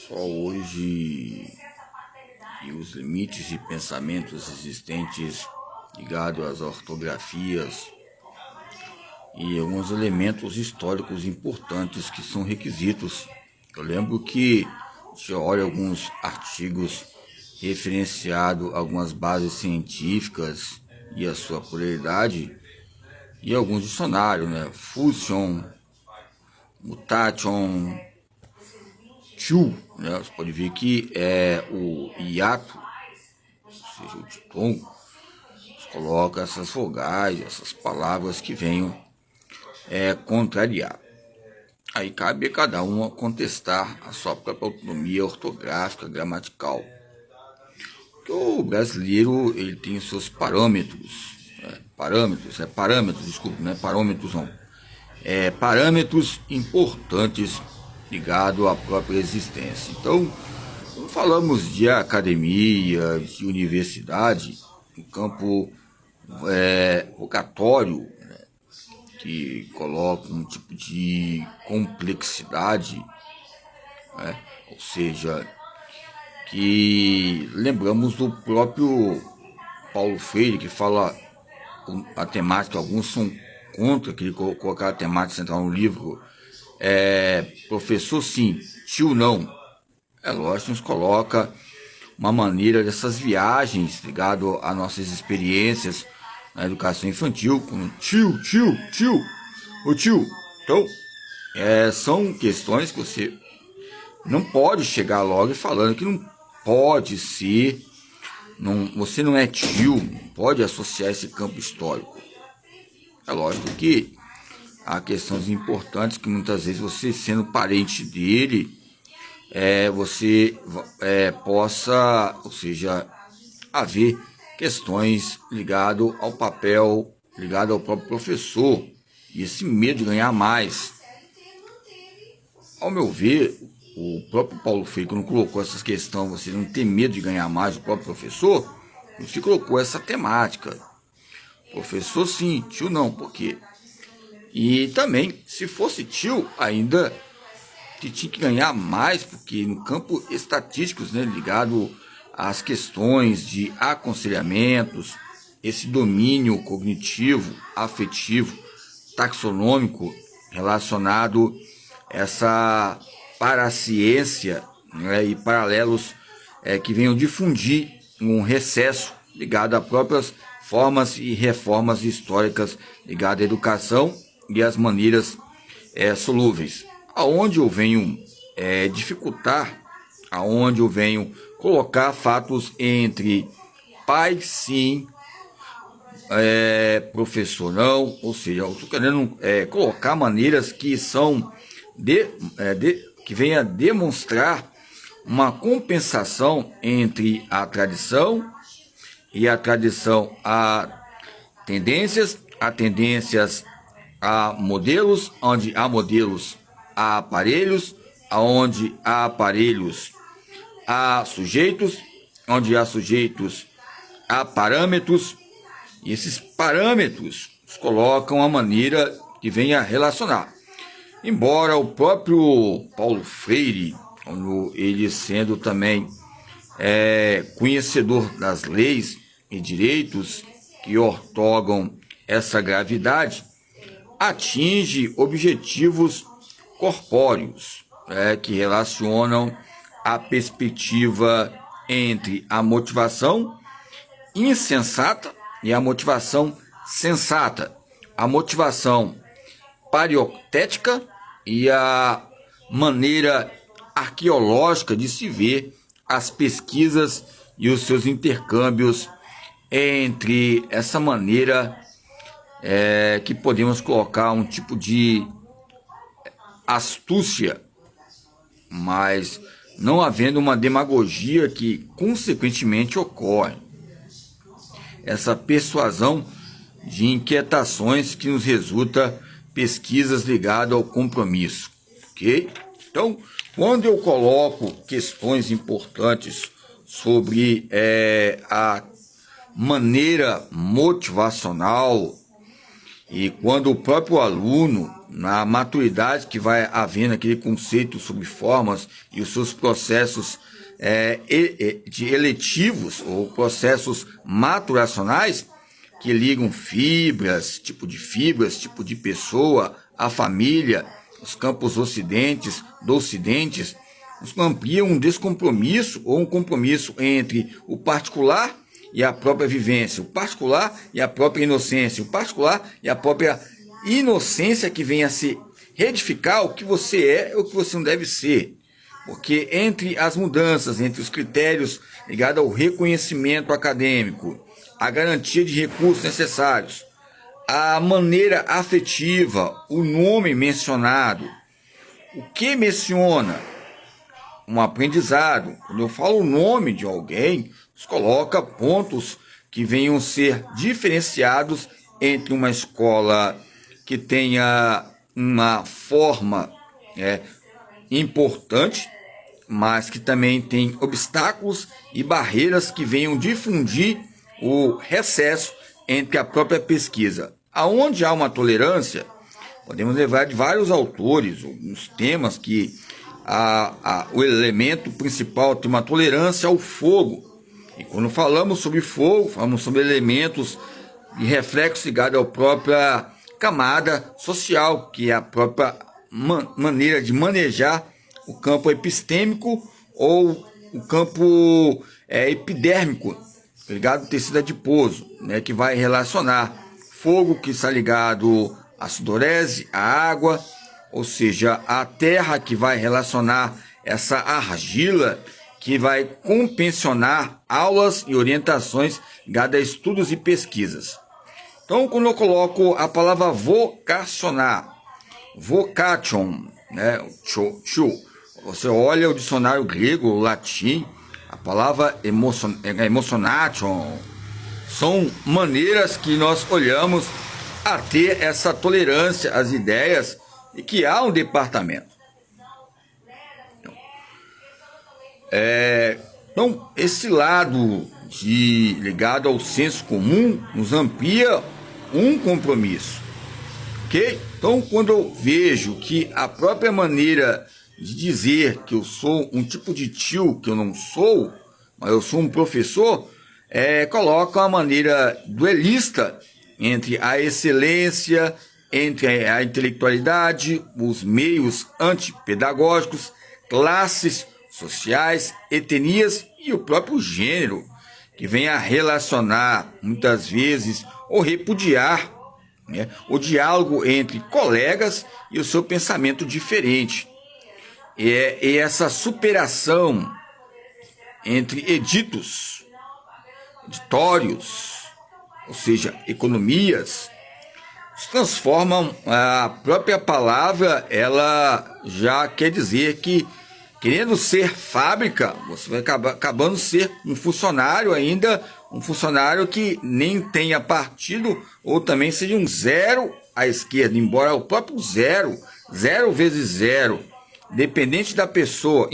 Só hoje e os limites e pensamentos existentes ligados às ortografias e alguns elementos históricos importantes que são requisitos. Eu lembro que você olha alguns artigos referenciados algumas bases científicas e a sua pluralidade e alguns dicionários, né? Fusion, mutation, tio, né? Você pode ver que é o hiato, ou seja, o ditongo, coloca essas vogais, essas palavras que venham contrariar. Aí cabe a cada um contestar a sua própria autonomia ortográfica, gramatical. Porque o brasileiro ele tem seus parâmetros, desculpa, não é parâmetros não. Parâmetros importantes ligados à própria existência. Então, quando falamos de academia, de universidade, no campo vocatório, que coloca um tipo de complexidade, né? Ou seja, que lembramos do próprio Paulo Freire, que fala a temática, alguns são contra que ele colocar a temática central no livro, professor sim, tio não. É lógico que nos coloca uma maneira dessas viagens ligado a nossas experiências na educação infantil, com tio, o tio. Então, são questões que você não pode chegar logo falando que não pode ser, você não é tio, não pode associar esse campo histórico. É lógico que há questões importantes que muitas vezes você, sendo parente dele, você possa, ou seja, haver questões ligadas ao papel, ligado ao próprio professor, e esse medo de ganhar mais. Ao meu ver, o próprio Paulo Freire, quando colocou essas questões, você não ter medo de ganhar mais, o próprio professor, ele colocou essa temática. Professor sim, tio não, por quê? E também, se fosse tio, ainda que tinha que ganhar mais, porque no campo estatístico, né, ligado às questões de aconselhamentos, esse domínio cognitivo, afetivo, taxonômico relacionado a essa paraciência, né, e paralelos que venham difundir um recesso ligado a próprias formas e reformas históricas ligadas à educação e às maneiras solúveis. Aonde eu venho dificultar, aonde eu venho colocar fatos entre pai sim, professor não, ou seja, eu estou querendo colocar maneiras que são que venha demonstrar uma compensação entre a tradição e a tradição a tendências a modelos, onde há modelos há aparelhos, onde há aparelhos há sujeitos, onde há sujeitos há parâmetros, e esses parâmetros colocam a maneira que venha relacionar. Embora o próprio Paulo Freire, ele sendo também conhecedor das leis e direitos que ortogam essa gravidade, atinge objetivos corpóreos que relacionam a perspectiva entre a motivação insensata e a motivação sensata, a motivação pariotética e a maneira arqueológica de se ver as pesquisas e os seus intercâmbios entre essa maneira que podemos colocar um tipo de astúcia, mas não havendo uma demagogia que consequentemente ocorre. Essa persuasão de inquietações que nos resulta pesquisas ligadas ao compromisso, ok? Então, quando eu coloco questões importantes sobre a maneira motivacional E quando o próprio aluno, na maturidade que vai havendo aquele conceito sobre formas e os seus processos de eletivos ou processos maturacionais que ligam fibras, tipo de pessoa, a família, os campos docentes, ampliam um descompromisso ou um compromisso entre o particular e a própria vivência, o particular e a própria inocência, o particular e a própria inocência que vem a se retificar o que você é ou o que você não deve ser. Porque entre as mudanças, entre os critérios ligados ao reconhecimento acadêmico, a garantia de recursos necessários, a maneira afetiva, o nome mencionado, o que menciona um aprendizado. Quando eu falo o nome de alguém, isso coloca pontos que venham ser diferenciados entre uma escola que tenha uma forma importante, mas que também tem obstáculos e barreiras que venham difundir o recesso entre a própria pesquisa. Aonde há uma tolerância, podemos levar de vários autores, uns temas que o elemento principal tem uma tolerância ao fogo. E quando falamos sobre fogo, falamos sobre elementos de reflexo ligado à própria camada social, que é a própria maneira de manejar o campo epistêmico ou o campo epidérmico, ligado ao tecido adiposo, que vai relacionar fogo, que está ligado à sudorese, à água, ou seja, a terra, que vai relacionar essa argila, que vai compensionar aulas e orientações ligadas a estudos e pesquisas. Então, quando eu coloco a palavra vocacionar, vocation, você olha o dicionário grego, o latim, a palavra emotionation, são maneiras que nós olhamos a ter essa tolerância às ideias e que há um departamento. Então, esse lado ligado ao senso comum nos amplia um compromisso, ok? Então, quando eu vejo que a própria maneira de dizer que eu sou um tipo de tio, que eu não sou, mas eu sou um professor, coloca uma maneira duelista entre a excelência, entre a intelectualidade, os meios antipedagógicos, classes sociais, etnias e o próprio gênero, que vem a relacionar, muitas vezes, ou repudiar o diálogo entre colegas e o seu pensamento diferente. E essa superação entre editórios, ou seja, economias, se transformam a própria palavra, ela já quer dizer que, querendo ser fábrica, você vai acabando ser um funcionário ainda, um funcionário que nem tenha partido, ou também seja um zero à esquerda, embora o próprio zero vezes zero, independente da pessoa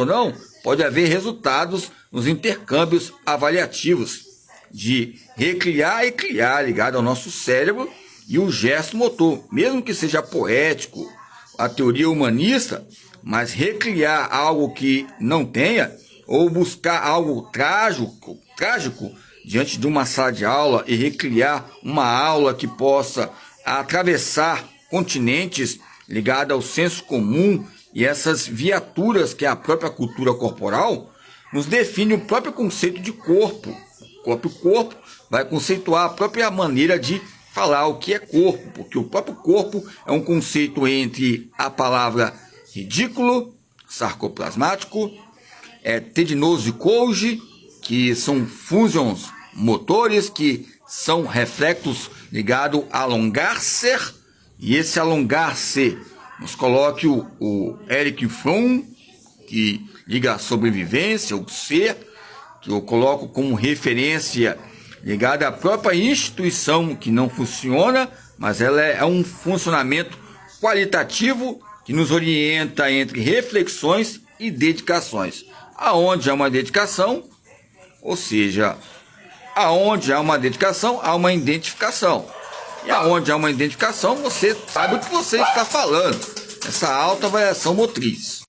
não, pode haver resultados nos intercâmbios avaliativos de recriar e criar, ligado ao nosso cérebro e o gesto motor, mesmo que seja poético, a teoria humanista, mas recriar algo que não tenha, ou buscar algo trágico diante de uma sala de aula e recriar uma aula que possa atravessar continentes ligada ao senso comum e essas viaturas que é a própria cultura corporal, nos define o próprio conceito de corpo. O próprio corpo vai conceituar a própria maneira de falar o que é corpo, porque o próprio corpo é um conceito entre a palavra ridículo, sarcoplasmático, tendinoso e Golgi, que são fusões motores, que são reflexos ligados a alongar-se, e esse alongar-se nos coloque o Erich Fromm, que liga a sobrevivência, o ser, que eu coloco como referência ligada à própria instituição que não funciona, mas ela é um funcionamento qualitativo que nos orienta entre reflexões e dedicações. Aonde há uma dedicação, ou seja, aonde há uma dedicação, há uma identificação. E aonde há uma identificação, você sabe o que você está falando. Essa alta variação motriz.